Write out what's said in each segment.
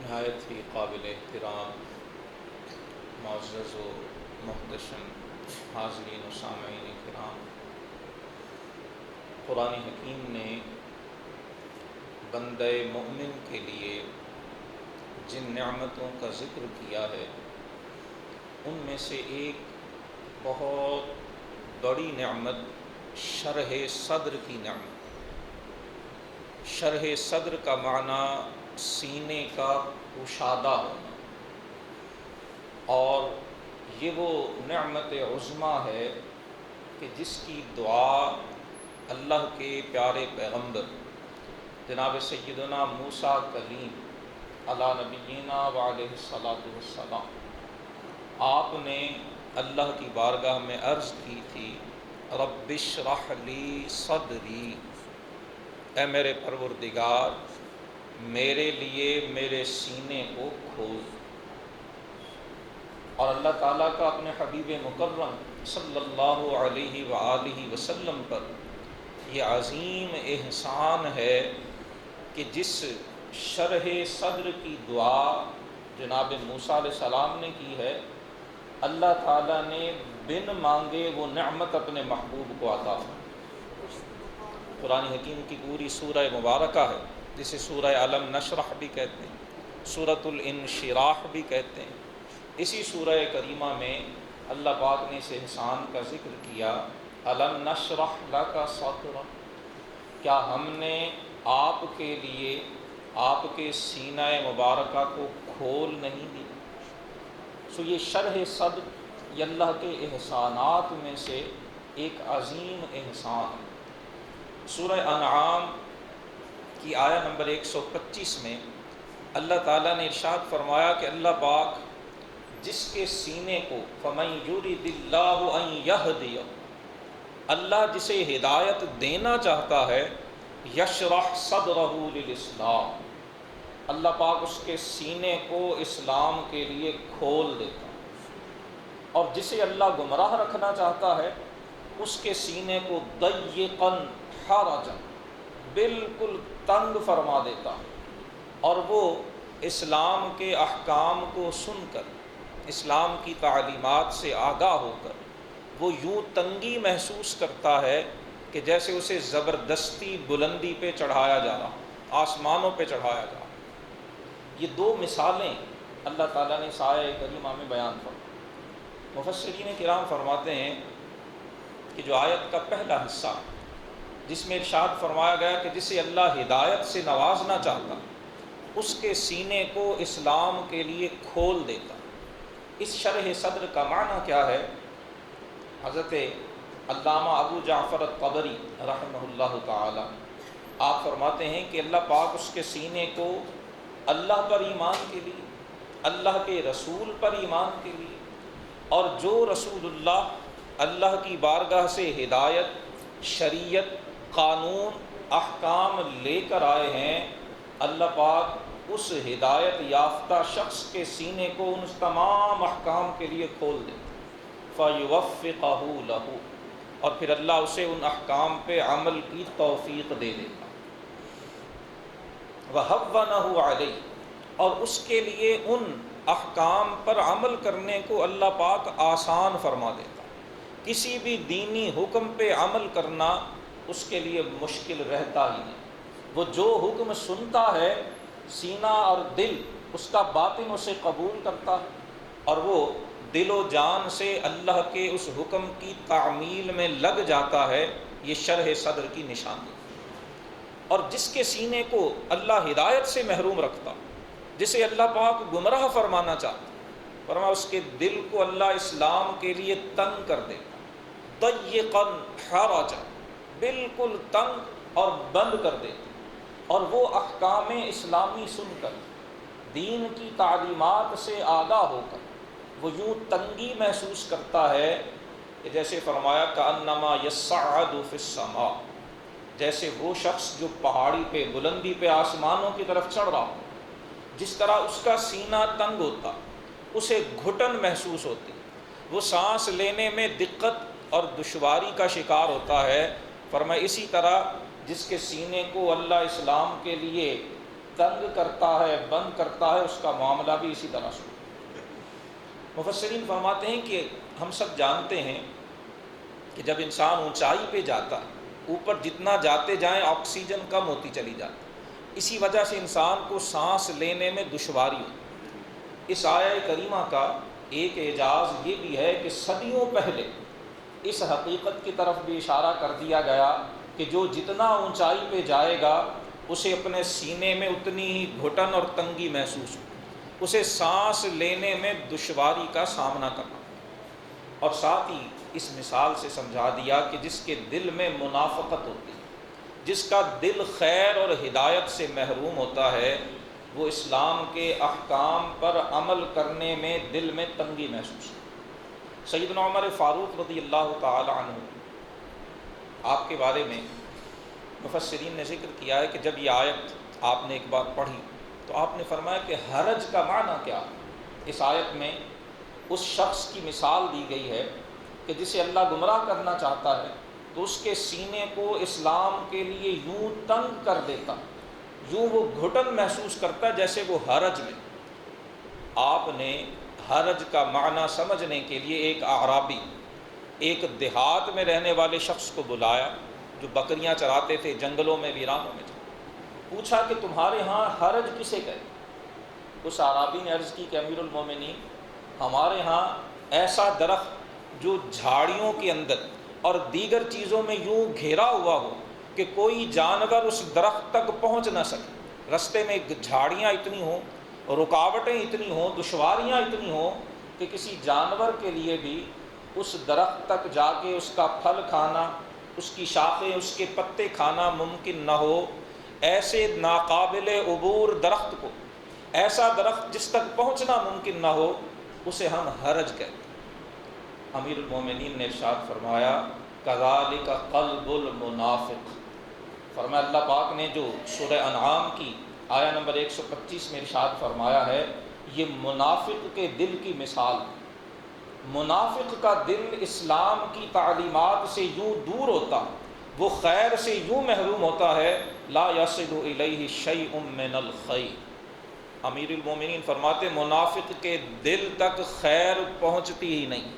نہایت ہی قابل احترام معزز و محتشم حاضرین و سامعین کرام، قرآن حکیم نے بندہ مومن کے لیے جن نعمتوں کا ذکر کیا ہے ان میں سے ایک بہت بڑی نعمت شرح صدر کی نعمت۔ شرح صدر کا معنی سینے کا کشادہ ہونا، اور یہ وہ نعمت عظمیٰ ہے کہ جس کی دعا اللہ کے پیارے پیغمبر جناب سیدنا موسیٰ کلیم علی نبینا وعلیہ الصلاۃ والسلام آپ نے اللہ کی بارگاہ میں عرض کی تھی، رب اشرح لی صدری، اے میرے پروردگار میرے لیے میرے سینے کو کھول۔ اور اللہ تعالیٰ کا اپنے حبیب مکرم صلی اللہ علیہ وآلہ وسلم پر یہ عظیم احسان ہے کہ جس شرح صدر کی دعا جناب موسیٰ علیہ السلام نے کی ہے، اللہ تعالیٰ نے بن مانگے وہ نعمت اپنے محبوب کو عطا فرمائی۔ قرآن حکیم کی پوری سورہ مبارکہ ہے جسے سورہ علم نشرح بھی کہتے ہیں، سورۃ الانشراح بھی کہتے ہیں۔ اسی سورہ کریمہ میں اللہ پاک نے اس احسان کا ذکر کیا، علم نشرح لک صدرک، کیا ہم نے آپ کے لیے آپ کے سینہ مبارکہ کو کھول نہیں دیا؟ سو یہ شرح صدر یہ اللہ کے احسانات میں سے ایک عظیم احسان ہے۔ سورہ انعام کی آیہ نمبر 125 میں اللہ تعالیٰ نے ارشاد فرمایا کہ اللہ پاک جس کے سینے کو فَمَن يُرِدِ اللَّهُ أَن يَهْدِيَهُ، اللہ جسے ہدایت دینا چاہتا ہے، یشرح صدرہ للاسلام، اللہ پاک اس کے سینے کو اسلام کے لیے کھول دیتا ہے، اور جسے اللہ گمراہ رکھنا چاہتا ہے اس کے سینے کو ضیقا حرجا، بالکل تنگ فرما دیتا ہے، اور وہ اسلام کے احکام کو سن کر، اسلام کی تعلیمات سے آگاہ ہو کر وہ یوں تنگی محسوس کرتا ہے کہ جیسے اسے زبردستی بلندی پہ چڑھایا جا رہا، آسمانوں پہ چڑھایا جا رہا۔ یہ دو مثالیں اللہ تعالیٰ نے اس آیہ کریمہ میں بیان فرمائی۔ مفسرین کرام فرماتے ہیں کہ جو آیت کا پہلا حصہ جس میں ارشاد فرمایا گیا کہ جسے اللہ ہدایت سے نوازنا چاہتا اس کے سینے کو اسلام کے لیے کھول دیتا، اس شرح صدر کا معنی کیا ہے؟ حضرت علامہ ابو جعفر الطبری رحمہ اللہ تعالی آپ فرماتے ہیں کہ اللہ پاک اس کے سینے کو اللہ پر ایمان کے لیے، اللہ کے رسول پر ایمان کے لیے، اور جو رسول اللہ کی بارگاہ سے ہدایت، شریعت، قانون، احکام لے کر آئے ہیں، اللہ پاک اس ہدایت یافتہ شخص کے سینے کو ان تمام احکام کے لیے کھول دیتا، فَيُوَفِّقَهُ لَهُ، اور پھر اللہ اسے ان احکام پہ عمل کی توفیق دے دیتا، وَهَوَّنَهُ عَلَيْهِ، اور اس کے لیے ان احکام پر عمل کرنے کو اللہ پاک آسان فرما دیتا۔ کسی بھی دینی حکم پہ عمل کرنا اس کے لیے مشکل رہتا ہی نہیں۔ وہ جو حکم سنتا ہے سینہ اور دل اس کا باطن اسے قبول کرتا ہے، اور وہ دل و جان سے اللہ کے اس حکم کی تعمیل میں لگ جاتا ہے۔ یہ شرح صدر کی نشانی۔ اور جس کے سینے کو اللہ ہدایت سے محروم رکھتا، جسے اللہ پاک گمراہ فرمانا چاہتا، فرمایا اس کے دل کو اللہ اسلام کے لیے تنگ کر دیتا، ضیقا حرجا، بالکل تنگ اور بند کر دیتا، اور وہ احکام اسلامی سن کر، دین کی تعلیمات سے آگاہ ہو کر وہ یوں تنگی محسوس کرتا ہے کہ جیسے فرمایا کأنما یصعد فی السماء، جیسے وہ شخص جو پہاڑی پہ، بلندی پہ، آسمانوں کی طرف چڑھ رہا ہو، جس طرح اس کا سینہ تنگ ہوتا، اسے گھٹن محسوس ہوتی، وہ سانس لینے میں دقت اور دشواری کا شکار ہوتا ہے۔ فرمایا اسی طرح جس کے سینے کو اللہ اسلام کے لیے تنگ کرتا ہے، بند کرتا ہے، اس کا معاملہ بھی اسی طرح سے۔ مفسرین فرماتے ہیں کہ ہم سب جانتے ہیں کہ جب انسان اونچائی پہ جاتا ہے، اوپر جتنا جاتے جائیں آکسیجن کم ہوتی چلی جاتی، اسی وجہ سے انسان کو سانس لینے میں دشواری ہوتی۔ اس آیہ کریمہ کا ایک اعجاز یہ بھی ہے کہ صدیوں پہلے اس حقیقت کی طرف بھی اشارہ کر دیا گیا کہ جو جتنا اونچائی پہ جائے گا اسے اپنے سینے میں اتنی ہی گھٹن اور تنگی محسوس ہو، اسے سانس لینے میں دشواری کا سامنا کرنا۔ اور ساتھ ہی اس مثال سے سمجھا دیا کہ جس کے دل میں منافقت ہوتی ہے، جس کا دل خیر اور ہدایت سے محروم ہوتا ہے، وہ اسلام کے احکام پر عمل کرنے میں دل میں تنگی محسوس ہے۔ سیدنا عمر فاروق رضی اللہ تعالی عنہ، آپ کے بارے میں مفسرین نے ذکر کیا ہے کہ جب یہ آیت آپ نے ایک بار پڑھی تو آپ نے فرمایا کہ حرج کا معنی کیا ہے؟ اس آیت میں اس شخص کی مثال دی گئی ہے کہ جسے اللہ گمراہ کرنا چاہتا ہے تو اس کے سینے کو اسلام کے لیے یوں تنگ کر دیتا، یوں وہ گھٹن محسوس کرتا جیسے وہ حرج میں۔ آپ نے حرج کا معنی سمجھنے کے لیے ایک اعرابی، ایک دیہات میں رہنے والے شخص کو بلایا جو بکریاں چراتے تھے، جنگلوں میں ویرانوں میں تھے، پوچھا کہ تمہارے ہاں حرج کسے کہتے؟ اس اعرابی نے عرض کی کہ امیر المومنین، ہمارے ہاں ایسا درخت جو جھاڑیوں کے اندر اور دیگر چیزوں میں یوں گھیرا ہوا ہو کہ کوئی جانور اس درخت تک پہنچ نہ سکے، رستے میں جھاڑیاں اتنی ہوں، رکاوٹیں اتنی ہوں، دشواریاں اتنی ہوں کہ کسی جانور کے لیے بھی اس درخت تک جا کے اس کا پھل کھانا، اس کی شاخیں، اس کے پتے کھانا ممکن نہ ہو، ایسے ناقابل عبور درخت کو، ایسا درخت جس تک پہنچنا ممکن نہ ہو، اسے ہم حرج کہتے ہیں۔ امیر المومنین نے ارشاد فرمایا کذالک قلب المنافق۔ فرمایا اللہ پاک نے جو سورہ انعام کی آیہ نمبر 125 میں ارشاد فرمایا ہے، یہ منافق کے دل کی مثال ہے۔ منافق کا دل اسلام کی تعلیمات سے یوں دور ہوتا، وہ خیر سے یوں محروم ہوتا ہے، لا یصل الیہ شیء من الخیر۔ امیر المومنین فرماتے منافق کے دل تک خیر پہنچتی ہی نہیں،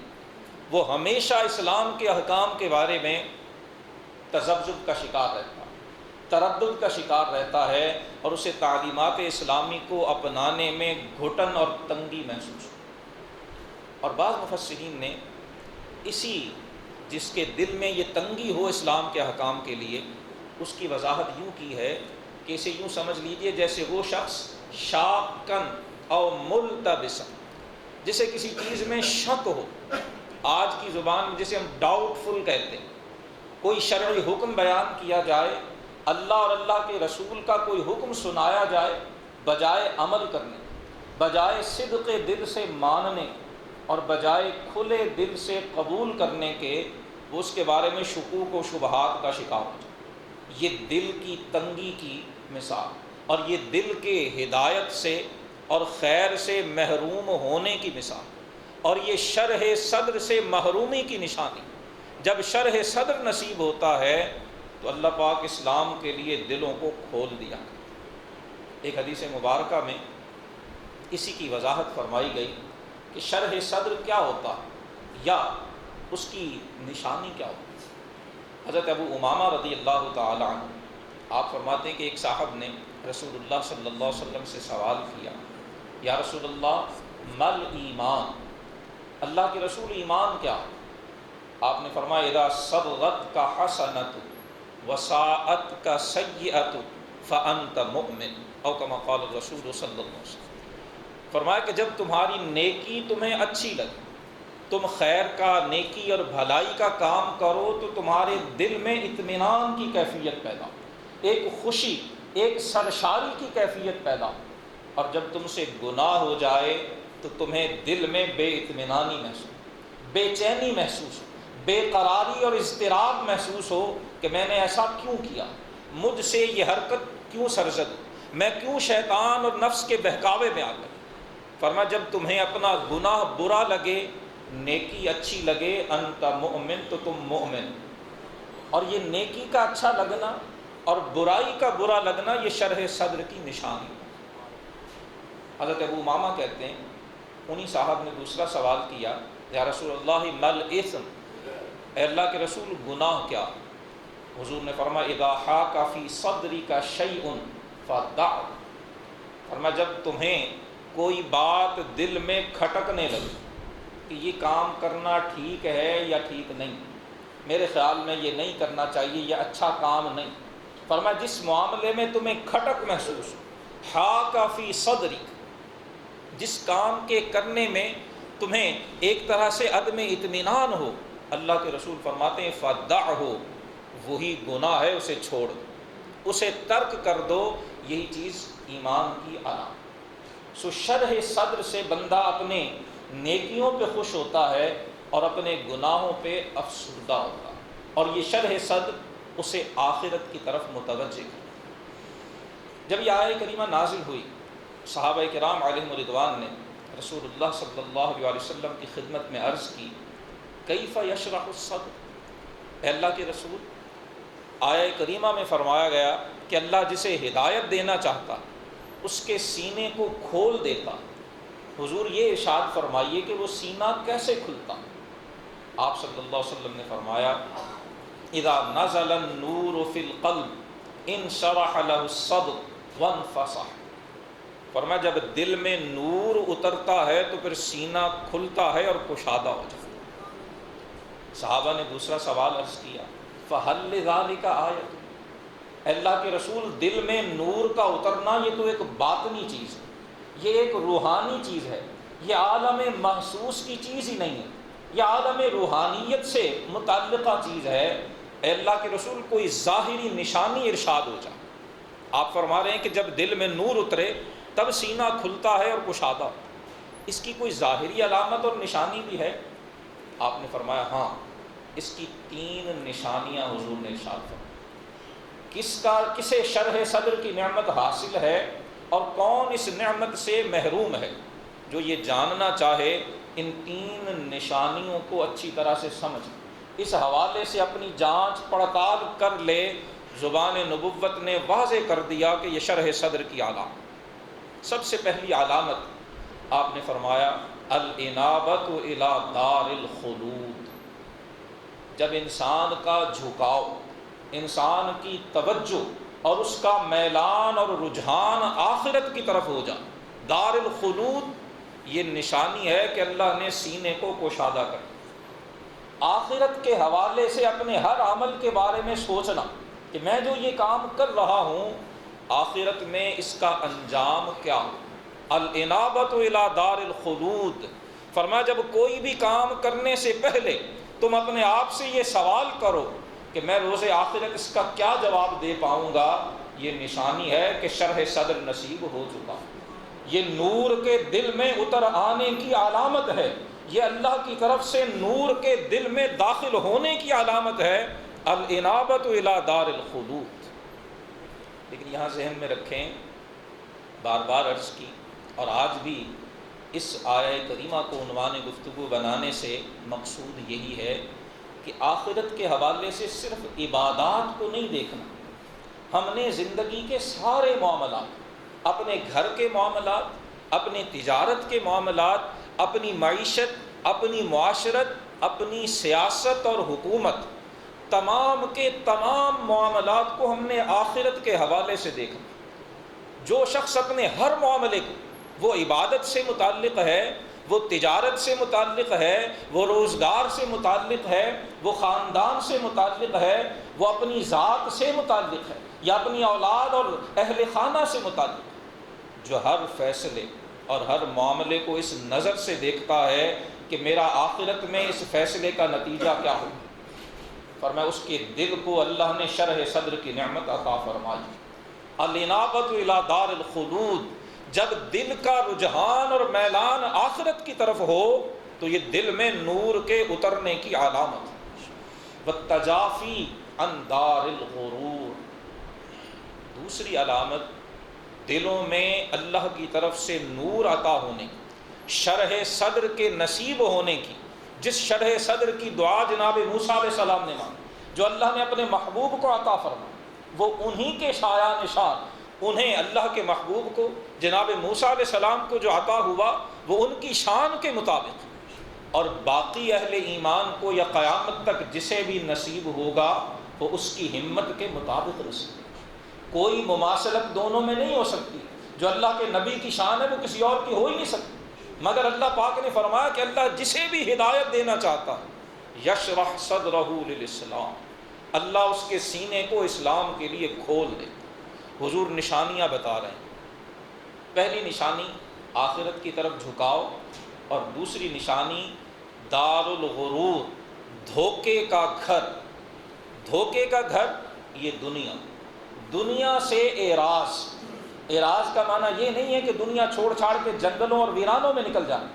وہ ہمیشہ اسلام کے احکام کے بارے میں تذبذب کا شکار رہتا ہے، تردد کا شکار رہتا ہے، اور اسے تعلیمات اسلامی کو اپنانے میں گھٹن اور تنگی محسوس ہوتی۔ اور بعض مفسرین نے اسی جس کے دل میں یہ تنگی ہو اسلام کے احکام کے لیے، اس کی وضاحت یوں کی ہے کہ اسے یوں سمجھ لیجئے جیسے وہ شخص شاکن او ملتبسا، جسے کسی چیز میں شک ہو، آج کی زبان میں جسے ہم ڈاؤٹ فل کہتے ہیں، کوئی شرعی حکم بیان کیا جائے، اللہ اور اللہ کے رسول کا کوئی حکم سنایا جائے، بجائے عمل کرنے، بجائے صدق دل سے ماننے اور بجائے کھلے دل سے قبول کرنے کے، وہ اس کے بارے میں شکوک و شبہات کا شکار ہو جائے۔ یہ دل کی تنگی کی مثال، اور یہ دل کے ہدایت سے اور خیر سے محروم ہونے کی مثال، اور یہ شرح صدر سے محرومی کی نشانی۔ جب شرح صدر نصیب ہوتا ہے تو اللہ پاک اسلام کے لیے دلوں کو کھول دیا۔ ایک حدیث مبارکہ میں اسی کی وضاحت فرمائی گئی کہ شرح صدر کیا ہوتا ہے یا اس کی نشانی کیا ہوتی ہے۔ حضرت ابو امامہ رضی اللہ تعالی عنہ، آپ فرماتے ہیں کہ ایک صاحب نے رسول اللہ صلی اللہ علیہ وسلم سے سوال کیا، یا رسول اللہ مل ایمان، اللہ کے رسول ایمان کیا؟ آپ نے فرمایا اذا صبغت کا حسنۃ وساءت کا سیئۃ فانت مؤمن، او کما قال الرسول صلی اللہ علیہ وسلم۔ فرمایا کہ جب تمہاری نیکی تمہیں اچھی لگے، تم خیر کا، نیکی اور بھلائی کا کام کرو تو تمہارے دل میں اطمینان کی کیفیت پیدا ہو، ایک خوشی، ایک سرشاری کی کیفیت پیدا ہو، اور جب تم سے گناہ ہو جائے تو تمہیں دل میں بے اطمینانی محسوس، بے چینی محسوس ہو، بے قراری اور اضطراب محسوس ہو کہ میں نے ایسا کیوں کیا، مجھ سے یہ حرکت کیوں سرزد، میں کیوں شیطان اور نفس کے بہکاوے میں آ گیا۔ فرمایا جب تمہیں اپنا گناہ برا لگے، نیکی اچھی لگے، انت مؤمن، تو تم مومن۔ اور یہ نیکی کا اچھا لگنا اور برائی کا برا لگنا یہ شرح صدر کی نشانی ہے۔ حضرت ابو امامہ کہتے ہیں انہی صاحب نے دوسرا سوال کیا، یا رسول اللہ مل اثم، اے اللہ کے رسول گناہ کیا؟ حضور نے فرمایا اذا حاک فی صدرک شیء فدع، فرمایا جب تمہیں کوئی بات دل میں کھٹکنے لگے کہ یہ کام کرنا ٹھیک ہے یا ٹھیک نہیں، میرے خیال میں یہ نہیں کرنا چاہیے، یہ اچھا کام نہیں، فرمایا جس معاملے میں تمہیں کھٹک محسوس ہو، حاک فی صدرک، جس کام کے کرنے میں تمہیں ایک طرح سے عدم اطمینان ہو، اللہ کے رسول فرماتے ہیں فدعہ، وہی گناہ ہے، اسے چھوڑ دو، اسے ترک کر دو، یہی چیز ایمان کی علامت۔ سو شرح صدر سے بندہ اپنے نیکیوں پہ خوش ہوتا ہے اور اپنے گناہوں پہ افسردہ ہوتا ہے، اور یہ شرح صدر اسے آخرت کی طرف متوجہ ہے۔ جب یہ آیہ کریمہ نازل ہوئی، صحابہ کرام علیہم رضوان نے رسول اللہ صلی اللہ علیہ وسلم کی خدمت میں عرض کی کیف یشرح الصدر، اے اللہ کے رسول، آیہ کریمہ میں فرمایا گیا کہ اللہ جسے ہدایت دینا چاہتا اس کے سینے کو کھول دیتا، حضور یہ ارشاد فرمائیے کہ وہ سینہ کیسے کھلتا؟ آپ صلی اللہ علیہ وسلم نے فرمایا اذا نزل النور فی القلب انشرح له الصدر وانفسح، فرمایا جب دل میں نور اترتا ہے تو پھر سینہ کھلتا ہے اور کشادہ ہو جاتا ہے۔ صحابہ نے دوسرا سوال عرض کیا فَهَلْ لِذَلِكَ آیَةٌ، اللہ کے رسول دل میں نور کا اترنا یہ تو ایک باطنی چیز ہے، یہ ایک روحانی چیز ہے، یہ عالم محسوس کی چیز ہی نہیں ہے، یہ عالم روحانیت سے متعلقہ چیز ہے، اے اللہ کے رسول کوئی ظاہری نشانی ارشاد ہو جائے۔ آپ فرما رہے ہیں کہ جب دل میں نور اترے تب سینہ کھلتا ہے اور کشادہ، اس کی کوئی ظاہری علامت اور نشانی بھی ہے؟ آپ نے فرمایا ہاں، اس کی 3 نشانیاں حضور نے ارشاد فرمائی۔ کسے شرح صدر کی نعمت حاصل ہے اور کون اس نعمت سے محروم ہے؟ جو یہ جاننا چاہے ان 3 نشانیوں کو اچھی طرح سے سمجھ، اس حوالے سے اپنی جانچ پڑتال کر لے۔ زبان نبوت نے واضح کر دیا کہ یہ شرح صدر کی علامت۔ سب سے پہلی علامت آپ نے فرمایا الانابۃ الی دار الخلود، جب انسان کا جھکاؤ، انسان کی توجہ اور اس کا میلان اور رجحان آخرت کی طرف ہو جائے، دار الخلود یہ نشانی ہے کہ اللہ نے سینے کو کشادہ کر آخرت کے حوالے سے اپنے ہر عمل کے بارے میں سوچنا کہ میں جو یہ کام کر رہا ہوں آخرت میں اس کا انجام کیا ہو۔ الانابۃ الی دار الخلود، فرمایا جب کوئی بھی کام کرنے سے پہلے تم اپنے آپ سے یہ سوال کرو کہ میں روز آخرت اس کا کیا جواب دے پاؤں گا، یہ نشانی ہے کہ شرح صدر نصیب ہو چکا، یہ نور کے دل میں اتر آنے کی علامت ہے، یہ اللہ کی طرف سے نور کے دل میں داخل ہونے کی علامت ہے، الانابۃ الی دار الخلود۔ لیکن یہاں ذہن میں رکھیں، بار بار عرض کی اور آج بھی اس آیہ کریمہ کو عنوان گفتگو بنانے سے مقصود یہی ہے کہ آخرت کے حوالے سے صرف عبادات کو نہیں دیکھنا، ہم نے زندگی کے سارے معاملات، اپنے گھر کے معاملات، اپنی تجارت کے معاملات، اپنی معیشت، اپنی معاشرت، اپنی سیاست اور حکومت، تمام کے تمام معاملات کو ہم نے آخرت کے حوالے سے دیکھا۔ جو شخص اپنے ہر معاملے کو، وہ عبادت سے متعلق ہے، وہ تجارت سے متعلق ہے، وہ روزگار سے متعلق ہے، وہ خاندان سے متعلق ہے، وہ اپنی ذات سے متعلق ہے یا اپنی اولاد اور اہل خانہ سے متعلق ہے، جو ہر فیصلے اور ہر معاملے کو اس نظر سے دیکھتا ہے کہ میرا آخرت میں اس فیصلے کا نتیجہ کیا ہو، فرمایا اس کے دل کو اللہ نے شرح صدر کی نعمت عطا فرمائی۔ الانابۃ الی دار الخلود، جب دل کا رجحان اور میلان آخرت کی طرف ہو تو یہ دل میں نور کے اترنے کی علامت ہے۔ والتجافی عن دار الغرور، دوسری علامت دلوں میں اللہ کی طرف سے نور عطا ہونے کی، شرح صدر کے نصیب ہونے کی، جس شرح صدر کی دعا جناب موسیٰ علیہ السلام نے مانگی، جو اللہ نے اپنے محبوب کو عطا فرمائی، وہ انہی کے سایہ نشان، انہیں اللہ کے محبوب کو جناب موسیٰ علیہ السلام کو جو عطا ہوا وہ ان کی شان کے مطابق، اور باقی اہل ایمان کو یا قیامت تک جسے بھی نصیب ہوگا وہ اس کی ہمت کے مطابق رسے۔ کوئی مماثلت دونوں میں نہیں ہو سکتی، جو اللہ کے نبی کی شان ہے وہ کسی اور کی ہو ہی نہیں سکتی، مگر اللہ پاک نے فرمایا کہ اللہ جسے بھی ہدایت دینا چاہتا ہے یشرح صدرہ للاسلام، اللہ اس کے سینے کو اسلام کے لیے کھول دے۔ حضور نشانیاں بتا رہے ہیں، پہلی نشانی آخرت کی طرف جھکاؤ، اور دوسری نشانی دار الغرور، دھوکے کا گھر۔ دھوکے کا گھر یہ دنیا سے اعراض کا معنی یہ نہیں ہے کہ دنیا چھوڑ چھاڑ کے جنگلوں اور ویرانوں میں نکل جانا،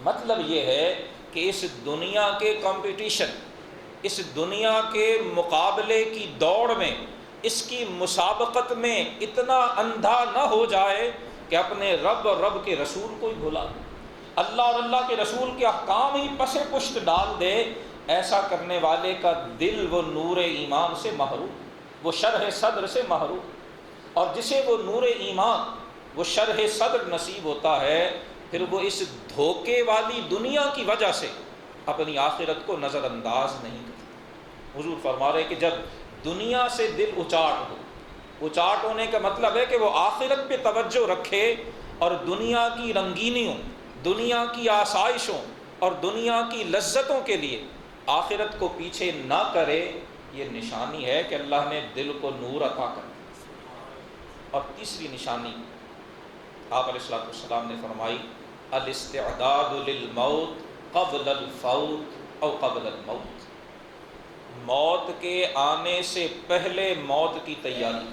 مطلب یہ ہے کہ اس دنیا کے کمپٹیشن، اس دنیا کے مقابلے کی دوڑ میں، اس کی مسابقت میں اتنا اندھا نہ ہو جائے کہ اپنے رب اور رب کے رسول کو ہی بھلا دے، اللہ اور اللہ کے رسول کے احکام ہی پس پشت ڈال دے۔ ایسا کرنے والے کا دل وہ نور ایمان سے محروم، وہ شرح صدر سے محروم، اور جسے وہ نور ایمان، وہ شرح صدر نصیب ہوتا ہے، پھر وہ اس دھوکے والی دنیا کی وجہ سے اپنی آخرت کو نظر انداز نہیں کرتا۔ حضور فرما رہے کہ جب دنیا سے دل اچاٹ ہونے کا مطلب ہے کہ وہ آخرت پہ توجہ رکھے اور دنیا کی رنگینیوں، دنیا کی آسائشوں اور دنیا کی لذتوں کے لیے آخرت کو پیچھے نہ کرے، یہ نشانی ہے کہ اللہ نے دل کو نور عطا کر دیا۔ اور تیسری نشانی آپ علیہ السلام نے فرمائی الاستعداد للموت قبل الفوت او قبل الموت، موت کے آنے سے پہلے موت کی تیاری،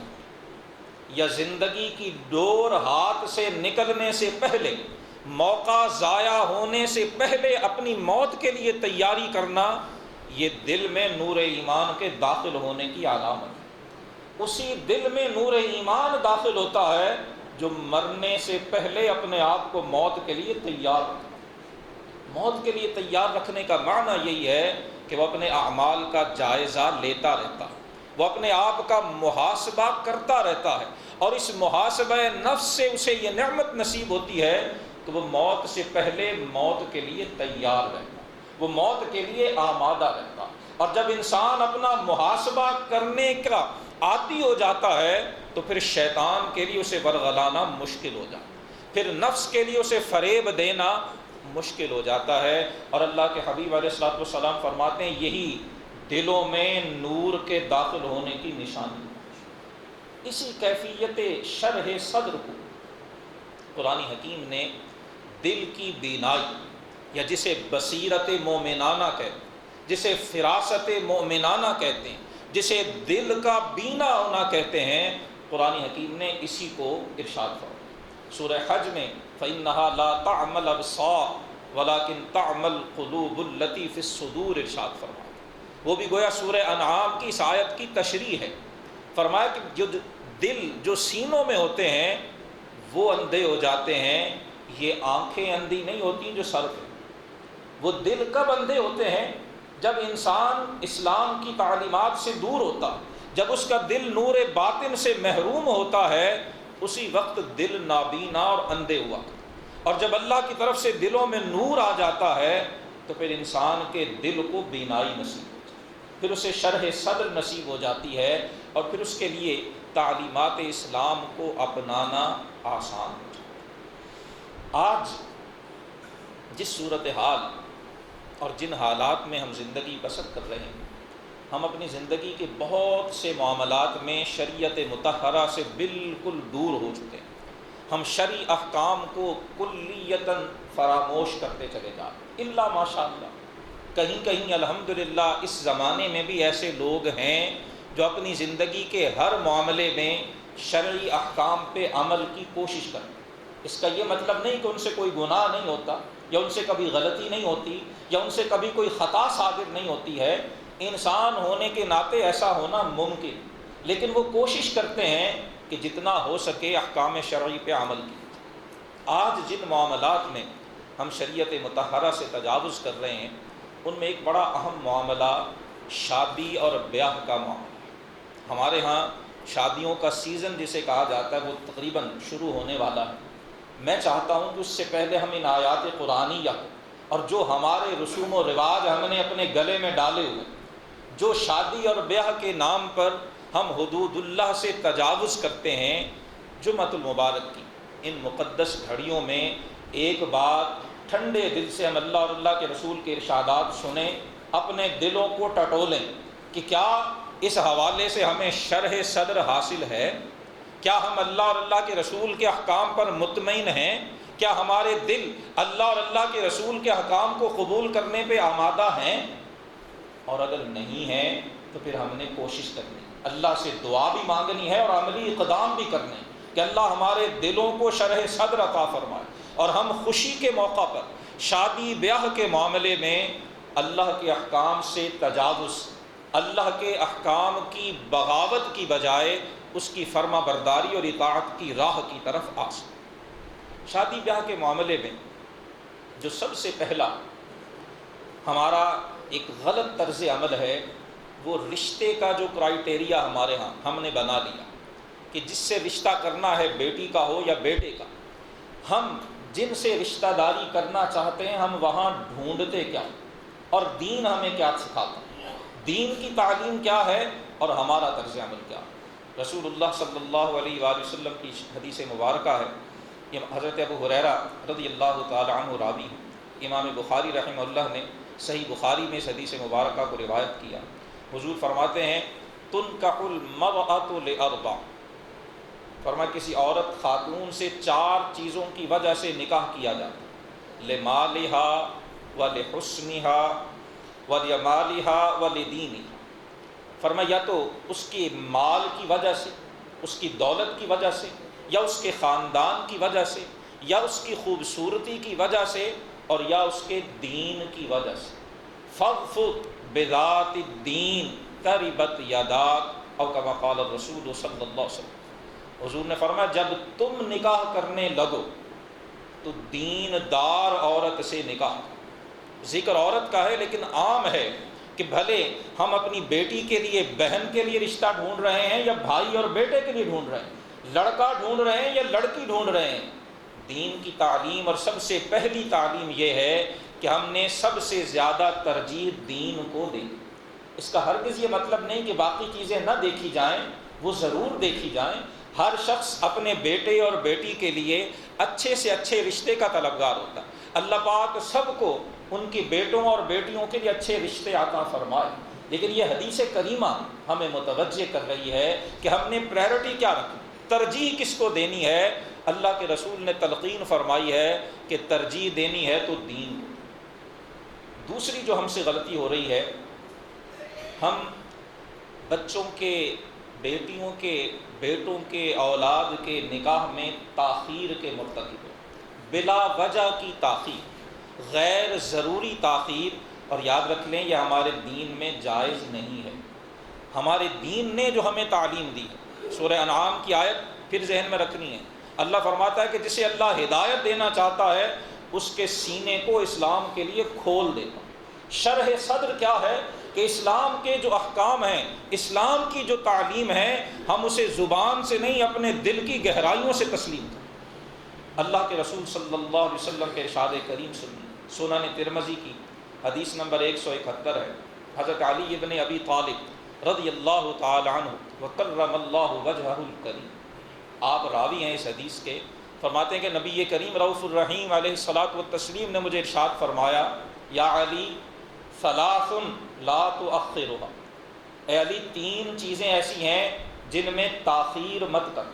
یا زندگی کی ڈور ہاتھ سے نکلنے سے پہلے، موقع ضائع ہونے سے پہلے اپنی موت کے لیے تیاری کرنا، یہ دل میں نور ایمان کے داخل ہونے کی علامت ہے۔ اسی دل میں نور ایمان داخل ہوتا ہے جو مرنے سے پہلے اپنے آپ کو موت کے لیے تیار رکھتا۔ موت کے لیے تیار رکھنے کا معنی یہی ہے کہ وہ اپنے اعمال کا جائزہ لیتا رہتا ہے، وہ اپنے آپ کا محاسبہ کرتا رہتا ہے، اور اس محاسبہ نفس سے اسے یہ نعمت نصیب ہوتی ہے کہ وہ موت سے پہلے موت کے لیے تیار رہتا، وہ موت کے لیے آمادہ رہتا۔ اور جب انسان اپنا محاسبہ کرنے کا عادی ہو جاتا ہے تو پھر شیطان کے لیے اسے ورغلانا مشکل ہو جاتا، پھر نفس کے لیے اسے فریب دینا مشکل ہو جاتا ہے۔ اور اللہ کے حبیب علیہ الصلوۃ والسلام فرماتے ہیں یہی دلوں میں نور کے داخل ہونے کی نشانی۔ اسی کیفیت شرح صدر کو قرآن حکیم نے دل کی بینائی، یا جسے بصیرت مومنانہ کہتے ہیں، جسے فراست مومنانہ کہتے ہیں، جسے دل کا بینا ہونا کہتے ہیں، قرآن حکیم نے اسی کو ارشاد فرمایا سورہ حج میں فَإِنَّهَا لَا تَعْمَلْ أَبْصَارُ وَلَكِنْ تَعْمَلْ قُلُوبُ الَّتِي فِي الصُّدُورِ ارشاد فرمایا۔ وہ بھی گویا سورہ انعام کی اس آیت کی تشریح ہے، فرمایا کہ جو دل جو سینوں میں ہوتے ہیں وہ اندھے ہو جاتے ہیں، یہ آنکھیں اندھی نہیں ہوتی جو سر پہ۔ وہ دل کب اندھے ہوتے ہیں؟ جب انسان اسلام کی تعلیمات سے دور ہوتا، جب اس کا دل نور باطن سے محروم ہوتا ہے، اسی وقت دل نابینا اور اندھے ہوا۔ اور جب اللہ کی طرف سے دلوں میں نور آ جاتا ہے تو پھر انسان کے دل کو بینائی نصیب ہو جاتی ہے، پھر اسے شرح صدر نصیب ہو جاتی ہے، اور پھر اس کے لیے تعلیمات اسلام کو اپنانا آسان ہو جاتا ہے۔ آج جس صورتحال اور جن حالات میں ہم زندگی بسر کر رہے ہیں، ہم اپنی زندگی کے بہت سے معاملات میں شریعت مطہرہ سے بالکل دور ہو چکے ہیں، ہم شرعی احکام کو کلیتاً فراموش کرتے چلے جا رہے ہیں، الا ماشاء اللہ۔ کہیں کہیں الحمدللہ اس زمانے میں بھی ایسے لوگ ہیں جو اپنی زندگی کے ہر معاملے میں شرعی احکام پہ عمل کی کوشش کرتے ہیں۔ اس کا یہ مطلب نہیں کہ ان سے کوئی گناہ نہیں ہوتا، یا ان سے کبھی غلطی نہیں ہوتی، یا ان سے کبھی کوئی خطا صادر نہیں ہوتی ہے۔ انسان ہونے کے ناطے ایسا ہونا ممکن، لیکن وہ کوشش کرتے ہیں کہ جتنا ہو سکے احکام شرعی پہ عمل کی۔ آج جن معاملات میں ہم شریعت مطہرہ سے تجاوز کر رہے ہیں، ان میں ایک بڑا اہم معاملہ شادی اور بیاہ کا معاملہ ہے۔ ہمارے ہاں شادیوں کا سیزن جسے کہا جاتا ہے وہ تقریباً شروع ہونے والا ہے۔ میں چاہتا ہوں کہ اس سے پہلے ہم ان آیات قرآنیہ اور جو ہمارے رسوم و رواج ہم نے اپنے گلے میں ڈالے ہوئے، جو شادی اور بیاہ کے نام پر ہم حدود اللہ سے تجاوز کرتے ہیں، جمعۃ المبارک کی ان مقدس گھڑیوں میں ایک بات ٹھنڈے دل سے ہم اللہ اور اللہ کے رسول کے ارشادات سنیں، اپنے دلوں کو ٹٹولیں کہ کیا اس حوالے سے ہمیں شرح صدر حاصل ہے؟ کیا ہم اللہ اور اللہ کے رسول کے احکام پر مطمئن ہیں؟ کیا ہمارے دل اللہ اور اللہ کے رسول کے احکام کو قبول کرنے پہ آمادہ ہیں؟ اور اگر نہیں ہیں تو پھر ہم نے کوشش کرنی، اللہ سے دعا بھی مانگنی ہے اور عملی اقدام بھی کرنے کہ اللہ ہمارے دلوں کو شرح صدر عطا فرمائے اور ہم خوشی کے موقع پر شادی بیاہ کے معاملے میں اللہ کے احکام سے تجاوز، اللہ کے احکام کی بغاوت کی بجائے اس کی فرما برداری اور اطاعت کی راہ کی طرف آ سکیں۔ شادی بیاہ کے معاملے میں جو سب سے پہلا ہمارا ایک غلط طرز عمل ہے، وہ رشتے کا جو کرائیٹیریا ہمارے ہاں ہم نے بنا لیا کہ جس سے رشتہ کرنا ہے، بیٹی کا ہو یا بیٹے کا، ہم جن سے رشتہ داری کرنا چاہتے ہیں ہم وہاں ڈھونڈتے کیا اور دین ہمیں کیا سکھاتا ہے، دین کی تعلیم کیا ہے اور ہمارا طرز عمل کیا ہے۔ رسول اللہ صلی اللہ علیہ وآلہ وسلم کی حدیث مبارکہ ہے، یہ حضرت ابو ہریرہ رضی اللہ تعالی عنہ راوی ہیں، امام بخاری رحمہ اللہ نے صحیح بخاری میں اس حدیث مبارکہ کو روایت کیا۔ حضور فرماتے ہیں تنکح المرأة لأربع، فرمایا کسی عورت خاتون سے 4 چیزوں کی وجہ سے نکاح کیا جاتا ہے، لمالها ولحسنها ولجمالها ولدینها۔ فرمایا یا تو اس کے مال کی وجہ سے، اس کی دولت کی وجہ سے، یا اس کے خاندان کی وجہ سے، یا اس کی خوبصورتی کی وجہ سے، اور یا اس کے دین کی وجہ سے۔ فاظفر بذات الدین تربت یداک، او کما قال الرسول صلی اللہ علیہ وسلم۔ حضور نے فرمایا جب تم نکاح کرنے لگو تو دین دار عورت سے نکاح کرو۔ ذکر عورت کا ہے لیکن عام ہے کہ بھلے ہم اپنی بیٹی کے لیے، بہن کے لیے رشتہ ڈھونڈ رہے ہیں یا بھائی اور بیٹے کے لیے ڈھونڈ رہے ہیں، لڑکا ڈھونڈ رہے ہیں یا لڑکی ڈھونڈ رہے ہیں، دین کی تعلیم اور سب سے پہلی تعلیم یہ ہے کہ ہم نے سب سے زیادہ ترجیح دین کو دیں۔ اس کا ہرگز یہ مطلب نہیں کہ باقی چیزیں نہ دیکھی جائیں، وہ ضرور دیکھی جائیں۔ ہر شخص اپنے بیٹے اور بیٹی کے لیے اچھے سے اچھے رشتے کا طلبگار ہوتا ہے۔ اللہ پاک سب کو ان کے بیٹوں اور بیٹیوں کے لیے اچھے رشتے عطا فرمائے، لیکن یہ حدیث کریمہ ہمیں متوجہ کر رہی ہے کہ ہم نے پریورٹی کیا رکھنی، ترجیح کس کو دینی ہے۔ اللہ کے رسول نے تلقین فرمائی ہے کہ ترجیح دینی ہے تو دین کو۔ دوسری جو ہم سے غلطی ہو رہی ہے، ہم بچوں کے، بیٹیوں کے، بیٹوں کے، اولاد کے نکاح میں تاخیر کے مرتکب ہیں، بلا وجہ کی تاخیر، غیر ضروری تاخیر، اور یاد رکھ لیں یہ ہمارے دین میں جائز نہیں ہے۔ ہمارے دین نے جو ہمیں تعلیم دی ہے، سورہ انعام کی آیت پھر ذہن میں رکھنی ہے، اللہ فرماتا ہے کہ جسے اللہ ہدایت دینا چاہتا ہے اس کے سینے کو اسلام کے لیے کھول دیتا۔ شرح صدر کیا ہے کہ اسلام کے جو احکام ہیں، اسلام کی جو تعلیم ہے، ہم اسے زبان سے نہیں اپنے دل کی گہرائیوں سے تسلیم کریں۔ اللہ کے رسول صلی اللہ علیہ وسلم کے ارشاد کریم سنن ترمذی کی حدیث نمبر 171 ہے، حضرت علی ابن ابی طالب رضی اللہ تعالی عنہ وکرم اللہ وجہہ الکریم، آپ راوی ہیں اس حدیث کے، فرماتے ہیں کہ نبی کریم رؤوف الرحیم علیہ الصلاۃ والتسلیم نے مجھے ارشاد فرمایا، یا علی ثلاث لا تؤخرها، اے علی 3 چیزیں ایسی ہیں جن میں تاخیر مت کر۔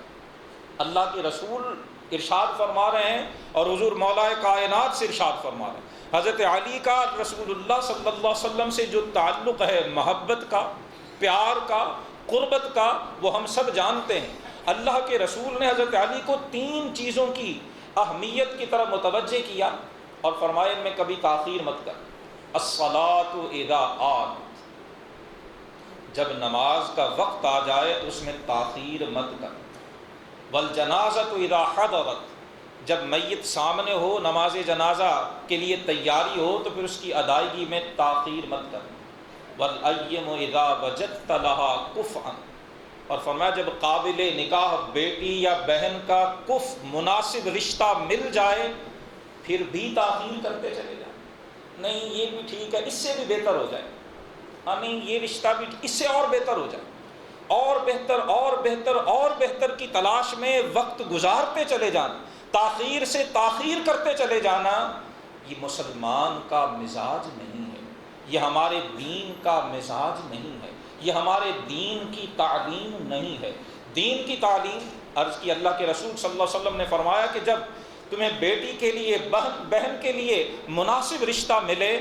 اللہ کے رسول ارشاد فرما رہے ہیں اور حضور مولا کائنات سے ارشاد فرما رہے ہیں۔ حضرت علی کا رسول اللہ صلی اللہ علیہ وسلم سے جو تعلق ہے، محبت کا، پیار کا، قربت کا، وہ ہم سب جانتے ہیں۔ اللہ کے رسول نے حضرت علی کو 3 چیزوں کی اہمیت کی طرف متوجہ کیا اور فرمایا ان میں کبھی تاخیر مت کر۔ الصلاۃ اذا آت، جب نماز کا وقت آ جائے تو اس میں تاخیر مت کر۔ والجنازۃ اذا حضرت، جب میت سامنے ہو، نماز جنازہ کے لیے تیاری ہو تو پھر اس کی ادائیگی میں تاخیر مت کر۔ والأیم اذا وجدت لها کفءا، اور فرمایا جب قابل نکاح بیٹی یا بہن کا کفء مناسب رشتہ مل جائے پھر بھی تاخیر کرتے چلے جائیں، نہیں یہ بھی ٹھیک ہے اس سے بھی بہتر ہو جائے، ہاں نہیں یہ رشتہ بھی اس سے اور بہتر ہو جائے، اور بہتر اور بہتر اور بہتر کی تلاش میں وقت گزارتے چلے جانا، تاخیر سے تاخیر کرتے چلے جانا، یہ مسلمان کا مزاج نہیں ہے، یہ ہمارے دین کا مزاج نہیں ہے، یہ ہمارے دین کی تعلیم نہیں ہے۔ دین کی تعلیم، عرض کی اللہ کے رسول صلی اللہ علیہ وسلم نے فرمایا کہ جب تمہیں بیٹی کے لیے بہن کے لیے مناسب رشتہ ملے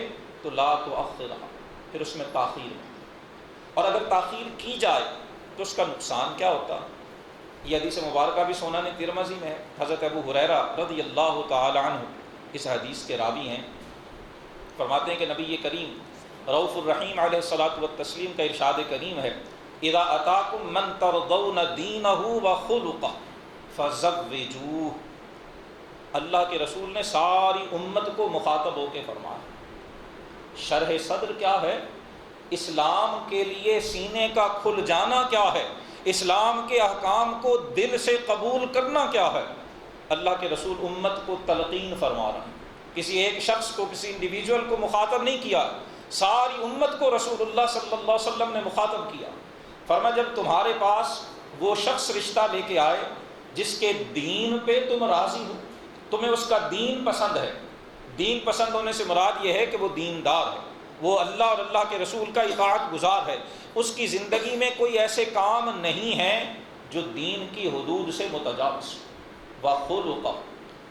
تو لا تؤخرها، پھر اس میں تاخیر نہیں، اور اگر تاخیر کی جائے تو اس کا نقصان کیا ہوتا؟ یہ حدیث مبارکہ بھی سنن ترمذی میں ہے، حضرت ابو ہریرہ رضی اللہ تعالی عنہ اس حدیث کے راوی ہیں، فرماتے ہیں کہ نبی کریم رؤوف الرحیم علیہ الصلاۃ والتسلیم کا ارشاد کریم ہے، اذا اتاکم من ترضون دینہ وخلقہ فزوجوہ۔ اللہ کے رسول نے ساری امت کو مخاطب ہو کے فرمایا، شرح صدر کیا ہے، اسلام کے لیے سینے کا کھل جانا کیا ہے، اسلام کے احکام کو دل سے قبول کرنا کیا ہے، اللہ کے رسول امت کو تلقین فرما رہے ہیں، کسی ایک شخص کو کسی انڈیویجول کو مخاطب نہیں کیا، ساری امت کو رسول اللہ صلی اللہ علیہ وسلم نے مخاطب کیا۔ فرمایا جب تمہارے پاس وہ شخص رشتہ لے کے آئے جس کے دین پہ تم راضی ہو، تمہیں اس کا دین پسند ہے، دین پسند ہونے سے مراد یہ ہے کہ وہ دیندار ہے، وہ اللہ اور اللہ کے رسول کا اطاعت گزار ہے، اس کی زندگی میں کوئی ایسے کام نہیں ہیں جو دین کی حدود سے متجاوز، وخلقہ،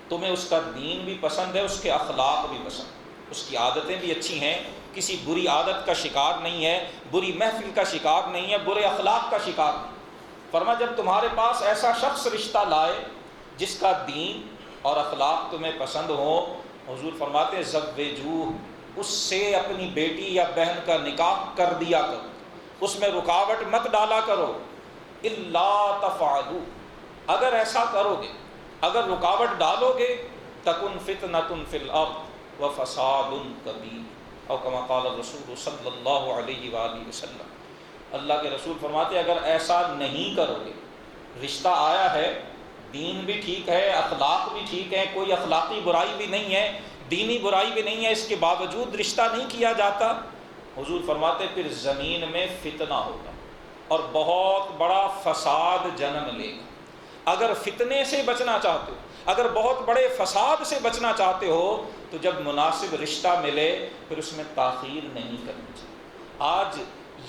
تمہیں اس کا دین بھی پسند ہے، اس کے اخلاق بھی پسند، اس کی عادتیں بھی اچھی ہیں، کسی بری عادت کا شکار نہیں ہے، بری محفل کا شکار نہیں ہے، برے اخلاق کا شکار نہیں۔ فرمایا جب تمہارے پاس ایسا شخص رشتہ لائے جس کا دین اور اخلاق تمہیں پسند ہو، حضور فرماتے ہیں زوجوہ، اس سے اپنی بیٹی یا بہن کا نکاح کر دیا کرو، اس میں رکاوٹ مت ڈالا کرو، الا تفعلوا، اگر ایسا کرو گے، اگر رکاوٹ ڈالو گے، تکن فتنۃ فی الارض وفساد کبیر، او کما قال الرسول صلی اللہ علیہ وآلہ وسلم۔ اللہ کے رسول فرماتے ہیں اگر ایسا نہیں کرو گے، رشتہ آیا ہے، دین بھی ٹھیک ہے، اخلاق بھی ٹھیک ہے، کوئی اخلاقی برائی بھی نہیں ہے، دینی برائی بھی نہیں ہے، اس کے باوجود رشتہ نہیں کیا جاتا، حضور فرماتے پھر زمین میں فتنہ ہوگا اور بہت بڑا فساد جنم لے گا۔ اگر فتنے سے بچنا چاہتے ہو، اگر بہت بڑے فساد سے بچنا چاہتے ہو تو جب مناسب رشتہ ملے پھر اس میں تاخیر نہیں کرنی چاہیے۔ آج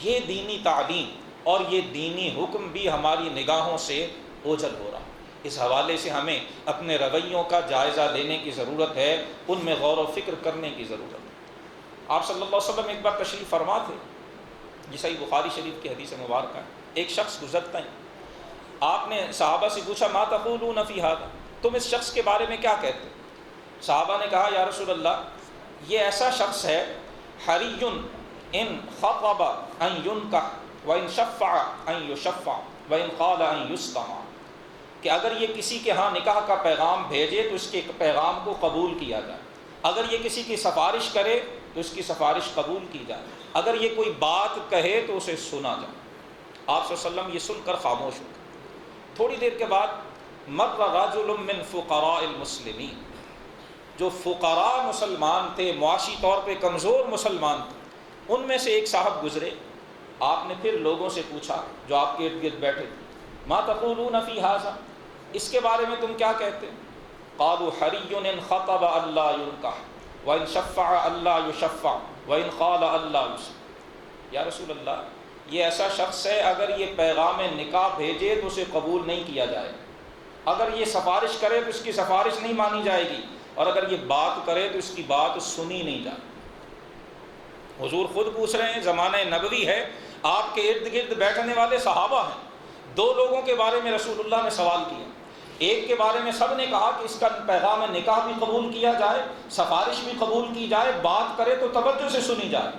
یہ دینی تعلیم اور یہ دینی حکم بھی ہماری نگاہوں سے اوجھل ہو رہا ہے، اس حوالے سے ہمیں اپنے رویوں کا جائزہ لینے کی ضرورت ہے، ان میں غور و فکر کرنے کی ضرورت ہے۔ آپ صلی اللہ علیہ وسلم ایک بار تشریف فرما تھے، یہ صحیح بخاری شریف کی حدیث مبارکہ ہے، ایک شخص گزرتا ہے، آپ نے صحابہ سے پوچھا ما تقولون فی ھذا، تم اس شخص کے بارے میں کیا کہتے ہو؟ صحابہ نے کہا یا رسول اللہ یہ ایسا شخص ہے حری ان خطب ان ینکح وان شفع ان یشفع وان قال ان یستمع، کہ اگر یہ کسی کے ہاں نکاح کا پیغام بھیجے تو اس کے پیغام کو قبول کیا جائے، اگر یہ کسی کی سفارش کرے تو اس کی سفارش قبول کی جائے، اگر یہ کوئی بات کہے تو اسے سنا جائے۔ آپ صلی اللہ علیہ وسلم یہ سن کر خاموش ہو گئے۔ تھوڑی دیر کے بعد مر رجل من فقراء المسلمین، جو فقراء مسلمان تھے، معاشی طور پہ کمزور مسلمان تھے، ان میں سے ایک صاحب گزرے، آپ نے پھر لوگوں سے پوچھا جو آپ کے ارد گرد بیٹھے تھے ما تقولون فی ھذا، اس کے بارے میں تم کیا کہتے؟ قالوا حری ان خطب الا ينکح وان شفع الا یشفع وان قال الا یسمع، یا رسول اللہ یہ ایسا شخص ہے اگر یہ پیغام نکاح بھیجے تو اسے قبول نہیں کیا جائے، اگر یہ سفارش کرے تو اس کی سفارش نہیں مانی جائے گی، اور اگر یہ بات کرے تو اس کی بات سنی نہیں جائے۔ حضور خود پوچھ رہے ہیں، زمانہ نبوی ہے، آپ کے ارد گرد بیٹھنے والے صحابہ ہیں، دو لوگوں کے بارے میں رسول اللہ نے سوال کیا، ایک کے بارے میں سب نے کہا کہ اس کا پیغام نکاح بھی قبول کیا جائے، سفارش بھی قبول کی جائے، بات کرے تو توجہ سے سنی جائے،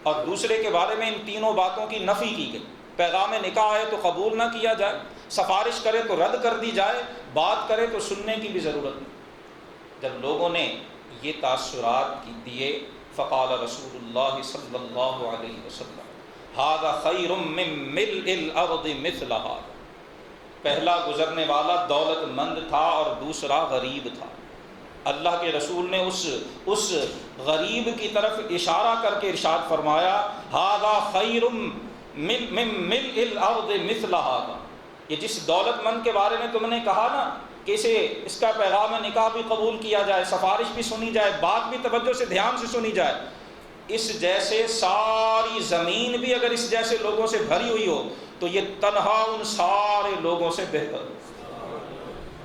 اور دوسرے کے بارے میں ان تینوں باتوں کی نفی کی گئی، پیغام نکاح ہے تو قبول نہ کیا جائے، سفارش کرے تو رد کر دی جائے، بات کرے تو سننے کی بھی ضرورت نہیں۔ جب لوگوں نے یہ تاثرات دیے، فقال رسول اللہ صلی اللہ علیہ وسلم، ھذا خیر من ملء الارض مثل ھذا، پہلا گزرنے والا دولت مند تھا اور دوسرا غریب تھا۔ اللہ کے رسول نے اس غریب کی طرف اشارہ کر کے ارشاد فرمایا ھذا خیر من ملء الارض مثل ھذا، یہ جس دولت مند کے بارے میں تم نے کہا نا کہ اس کا پیغام نکاح بھی قبول کیا جائے، سفارش بھی سنی جائے، بات بھی توجہ سے دھیان سے سنی جائے، اس جیسے ساری زمین بھی اگر اس جیسے لوگوں سے بھری ہوئی ہو تو یہ تنہا ان سارے لوگوں سے بہتر ہو۔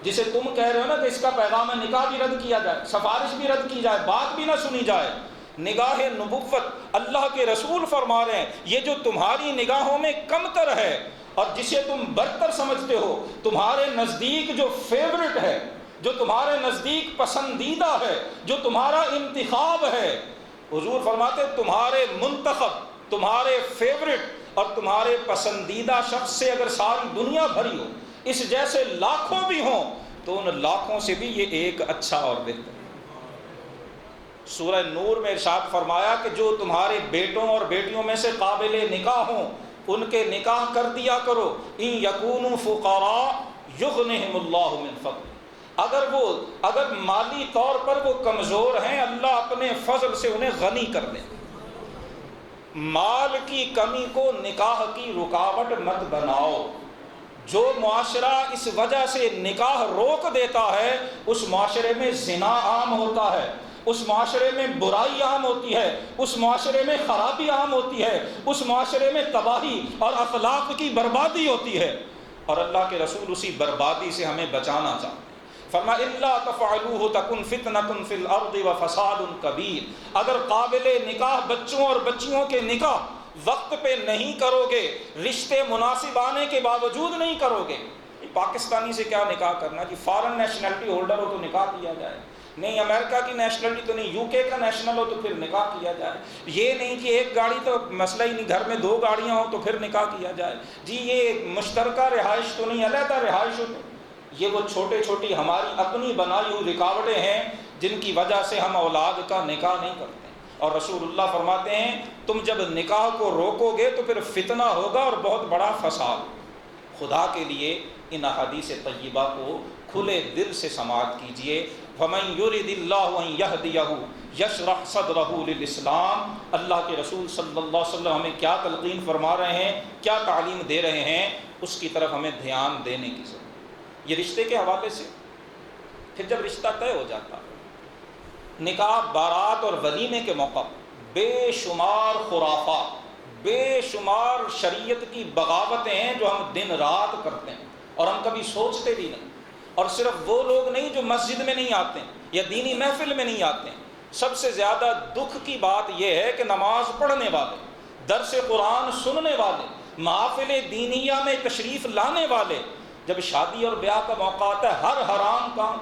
جسے تم کہہ رہے ہو نا کہ اس کا پیغام نکاح بھی رد کیا جائے، سفارش بھی رد کی جائے، بات بھی نہ سنی جائے، نگاہ نبوت اللہ کے رسول فرما رہے ہیں یہ جو تمہاری نگاہوں میں کمتر ہے اور جسے تم برتر سمجھتے ہو، تمہارے نزدیک جو فیورٹ ہے، جو تمہارے نزدیک پسندیدہ ہے، جو تمہارا انتخاب ہے، حضور فرماتے تمہارے منتخب، تمہارے فیورٹ اور تمہارے پسندیدہ شخص سے اگر ساری دنیا بھری ہو، اس جیسے لاکھوں بھی ہوں، تو ان لاکھوں سے بھی یہ ایک اچھا اور بہتر۔ سورہ نور میں ارشاد فرمایا کہ جو تمہارے بیٹوں اور بیٹیوں میں سے قابل نکاح ہوں ان کے نکاح کر دیا کرو، ان یکونوا فقراء یغنہم اللہ من فضلہ، اگر مالی طور پر وہ کمزور ہیں اللہ اپنے فضل سے انہیں غنی کر دیں۔ مال کی کمی کو نکاح کی رکاوٹ مت بناؤ۔ جو معاشرہ اس وجہ سے نکاح روک دیتا ہے اس معاشرے میں زنا عام ہوتا ہے، اس معاشرے میں برائی عام ہوتی ہے، اس معاشرے میں خرابی عام ہوتی ہے، اس معاشرے میں تباہی اور اخلاق کی بربادی ہوتی ہے، اور اللہ کے رسول اسی بربادی سے ہمیں بچانا چاہتے ہیں۔ فرمایا الا تفعلوه تکن فتنة فی الارض وفساد کبیر، اگر قابل نکاح بچوں اور بچیوں کے نکاح وقت پہ نہیں کرو گے، رشتے مناسب آنے کے باوجود نہیں کرو گے، پاکستانی سے کیا نکاح کرنا جی، فارن نیشنلٹی ہولڈر ہو تو نکاح کیا جائے، نہیں امریکہ کی نیشنلٹی تو نہیں، یو کے کا نیشنل ہو تو پھر نکاح کیا جائے، یہ نہیں کہ ایک گاڑی تو مسئلہ ہی نہیں، گھر میں 2 گاڑیاں ہوں تو پھر نکاح کیا جائے، جی یہ مشترکہ رہائش تو نہیں، علیحدہ رہائش ہو تو، یہ وہ چھوٹی ہماری اپنی بنائی ہوئی رکاوٹیں ہیں جن کی وجہ سے ہم اولاد کا نکاح نہیں کرتے۔ اور رسول اللہ فرماتے ہیں تم جب نکاح کو روکو گے تو پھر فتنہ ہوگا اور بہت بڑا فساد۔ خدا کے لیے ان احادیث طیبہ کو کھلے دل سے سماعت کیجئے۔ فَمَن يُرِدِ اللَّهُ أَن يَهْدِيَهُ يَشْرَحْ صَدْرَهُ لِلْإِسْلَامِ، اللہ کے رسول صلی اللہ علیہ وسلم ہمیں کیا تلقین فرما رہے ہیں، کیا تعلیم دے رہے ہیں، اس کی طرف ہمیں دھیان دینے کی ضرورت۔ یہ رشتے کے حوالے سے پھر جب رشتہ طے ہو جاتا، نکاح، بارات اور ولیمے کے موقع بے شمار خرافات، بے شمار شریعت کی بغاوتیں ہیں جو ہم دن رات کرتے ہیں اور ہم کبھی سوچتے بھی نہیں۔ اور صرف وہ لوگ نہیں جو مسجد میں نہیں آتے یا دینی محفل میں نہیں آتے ہیں، سب سے زیادہ دکھ کی بات یہ ہے کہ نماز پڑھنے والے، درس قرآن سننے والے، محافل دینیہ میں تشریف لانے والے، جب شادی اور بیاہ کا موقع آتا ہے ہر حرام کام،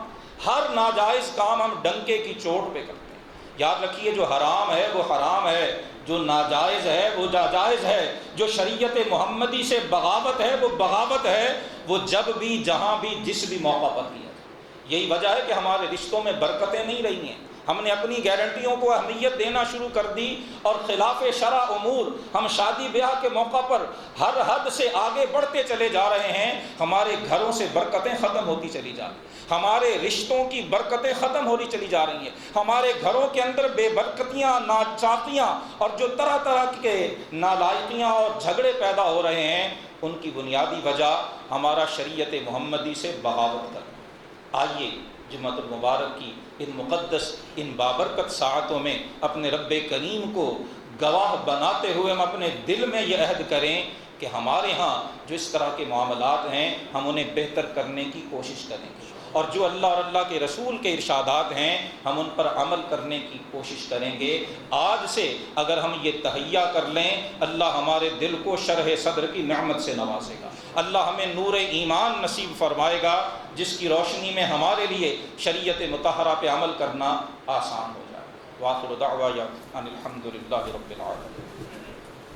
ہر ناجائز کام ہم ڈنکے کی چوٹ پہ کرتے ہیں۔ یاد رکھیے جو حرام ہے وہ حرام ہے، جو ناجائز ہے وہ ناجائز ہے، جو شریعت محمدی سے بغاوت ہے وہ بغاوت ہے، وہ جب بھی جہاں بھی جس بھی موقع پر کیا جائے۔ یہی وجہ ہے کہ ہمارے رشتوں میں برکتیں نہیں رہی ہیں، ہم نے اپنی گارنٹیوں کو اہمیت دینا شروع کر دی اور خلاف شرع امور ہم شادی بیاہ کے موقع پر ہر حد سے آگے بڑھتے چلے جا رہے ہیں، ہمارے گھروں سے برکتیں ختم ہوتی چلی جا رہی ہیں، ہمارے رشتوں کی برکتیں ختم ہوتی چلی جا رہی ہیں، ہمارے گھروں کے اندر بے برکتیاں، ناچاکیاں اور جو طرح طرح کے نالائقیاں اور جھگڑے پیدا ہو رہے ہیں، ان کی بنیادی وجہ ہمارا شریعت محمدی سے بغاوت کرنا۔ آئیے جمعۃ المبارک کی ان مقدس، ان بابرکت ساعتوں میں اپنے رب کریم کو گواہ بناتے ہوئے ہم اپنے دل میں یہ عہد کریں کہ ہمارے ہاں جو اس طرح کے معاملات ہیں ہم انہیں بہتر کرنے کی کوشش کریں گے، اور جو اللہ اور اللہ کے رسول کے ارشادات ہیں ہم ان پر عمل کرنے کی کوشش کریں گے۔ آج سے اگر ہم یہ تہیہ کر لیں، اللہ ہمارے دل کو شرح صدر کی نعمت سے نوازے گا، اللہ ہمیں نور ایمان نصیب فرمائے گا جس کی روشنی میں ہمارے لیے شریعت مطہرہ پہ عمل کرنا آسان ہو جائے۔ وآخر دعوانا ان الحمد للہ رب العالمین۔